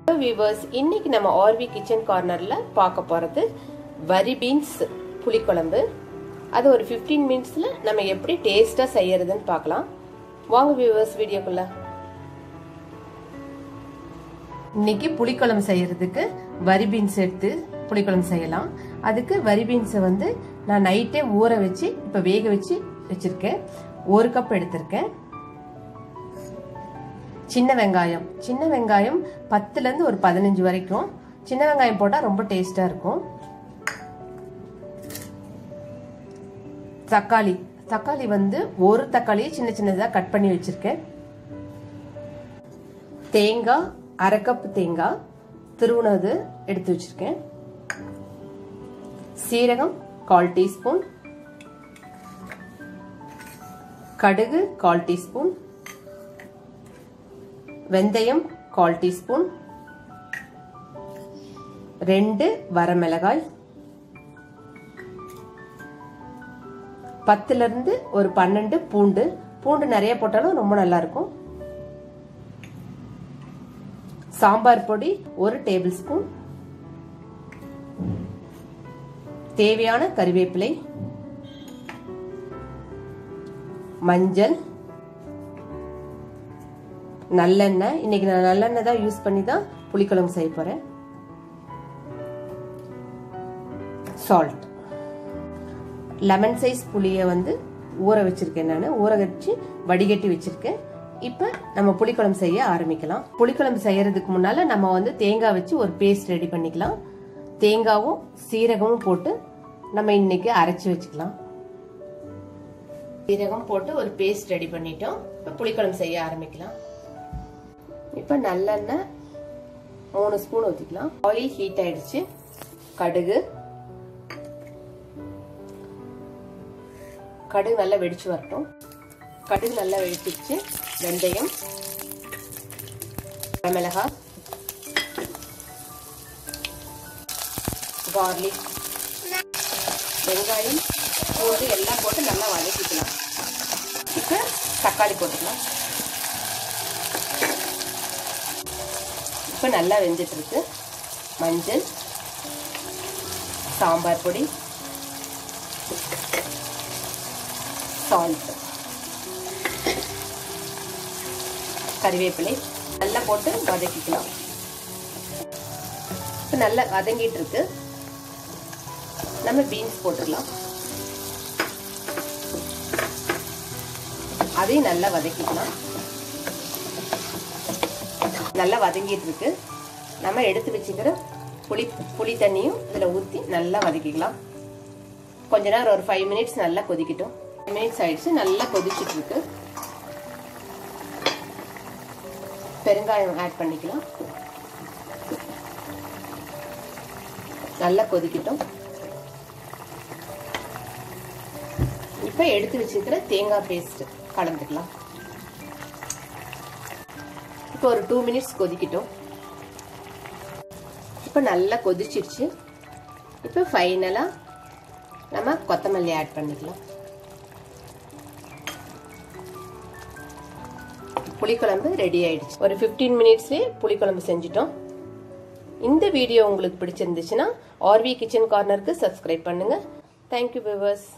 Hello viewers, இன்னைக்கு நம்ம RV kitchen கார்னர்ல பார்க்க போறது வரி பீன்ஸ் புளிக்குழம்பு. அது ஒரு 15 மினிட்ஸ்ல நம்ம எப்படி டேஸ்டா செய்யறதுன்னு பார்க்கலாம். வாங்க வியூவர்ஸ் வீடியோக்குள்ள. இன்னைக்கு புளிக்குழம்பு செய்யறதுக்கு வரி பீன்ஸ் எடுத்து புளிக்குழம்பு செய்யலாம். அதுக்கு வரி பீன்ஸை வந்து நான் நைட்டே ஊற வச்சு இப்ப வேக வச்சு வச்சிருக்கேன். 1 கப் எடுத்திருக்கேன். சின்ன வெங்காயம் 10ல இருந்து ஒரு 15 வரைக்கும் சின்ன வெங்காயம் போட்டா ரொம்ப டேஸ்டா இருக்கும். தக்காளி வந்து ஒரு தக்காளியை சின்ன சின்னதா கட் பண்ணி வச்சிருக்கேன். தேங்காய் 1/2 கப் தேங்காய் துருவுனது எடுத்து வச்சிருக்கேன். சீரகம் 1/4 டீஸ்பூன், கடுகு 1/4 டீஸ்பூன், வெந்தயம் 1/4 டீஸ்பூன், 2 வரமிளகாய், 10ல இருந்து ஒரு 12 பூண்டு நிறைய போட்டாலும் ரொம்ப நல்லா இருக்கும். சாம்பார் பொடி 1 டேபிள் ஸ்பூன், தேவையான கறிவேப்பிலை, மஞ்சள், நல்லெண்ணெய். இன்னைக்கு நான் நல்லெண்ணெய் தான் யூஸ் பண்ணி தான் புளிக்குழம்பு செய்ய போறேன். சால்ட். லெமன் சைஸ் புளியை வந்து ஊற வச்சிருக்கேன். நான் ஊற வச்சு வடிகட்டி வச்சிருக்கேன். இப்ப நம்ம புளிக்குழம்பு செய்ய ஆரம்பிக்கலாம். புளிக்குழம்பு செய்யறதுக்கு முன்னால நம்ம வந்து தேங்காய் வச்சு ஒரு பேஸ்ட் ரெடி பண்ணிக்கலாம். தேங்காவும் சீரகமும் போட்டு நம்ம இன்னைக்கு அரைச்சு வச்சுக்கலாம். சீரகம் போட்டு ஒரு பேஸ்ட் ரெடி பண்ணிட்டோம். இப்ப புளிக்குழம்பு செய்ய ஆரம்பிக்கலாம். இப்ப நல்லெண்ணெய் 3 ஸ்பூன் ஊத்திக்கலாம். ஆயில் ஹீட் ஆயிடுச்சு. கடுகு நல்லா வெடிச்சு வரட்டும். கடுகு நல்லா வெடிச்சிருச்சு. வெந்தயம், மிளகாய், கார்லிக், வெங்காயம், பூண்டு எல்லாம் போட்டு நல்லா வதக்கிக்கலாம். இப்ப தக்காளி போட்டுக்கலாம். இப்ப நல்லா வெந்துட்டு இருக்கு. மஞ்சள், சாம்பார் பொடி, சால்ட், கறிவேப்பிலை நல்லா போட்டு வதக்கிக்கலாம். இப்ப நல்லா வதங்கிட்டு இருக்கு. நம்ம பீன்ஸ் போட்டுடலாம். அதையும் நல்லா வதக்கிக்கலாம். நல்லா வதங்கிட்டு இருக்கு. நம்ம எடுத்து வச்சுக்கிற புளி தண்ணியும் இதுல ஊத்தி நல்லா வதக்கிக்கலாம். கொஞ்ச நேரம் ஒரு 5 மினிட்ஸ் நல்லா கொதிக்கட்டும். 5 மினிட்ஸ் ஆயிடுச்சு. நல்லா கொதிச்சுட்டு இருக்கு. பெருங்காயம் ஆட் பண்ணிக்கலாம். நல்லா கொதிக்கட்டும். இப்ப எடுத்து வச்சுக்கிற தேங்காய் பேஸ்ட் கலந்துக்கலாம். இப்போ ஒரு 2 மினிட்ஸ் கொதிக்கட்டும். இப்போ நல்லா கொதிச்சிருச்சு. இப்போ ஃபைனலா நம்ம கொத்தமல்லி ஆட் பண்ணிக்கலாம். புளிக்குழம்பு ரெடி ஆயிடுச்சு. ஒரு 15 மினிட்ஸ்லயே புளிக்குழம்பு செஞ்சிட்டோம். இந்த வீடியோ உங்களுக்கு பிடிச்சிருந்துச்சுன்னா ஆர்வி கிச்சன் கார்னருக்கு சப்ஸ்கிரைப் பண்ணுங்க. Thank you viewers.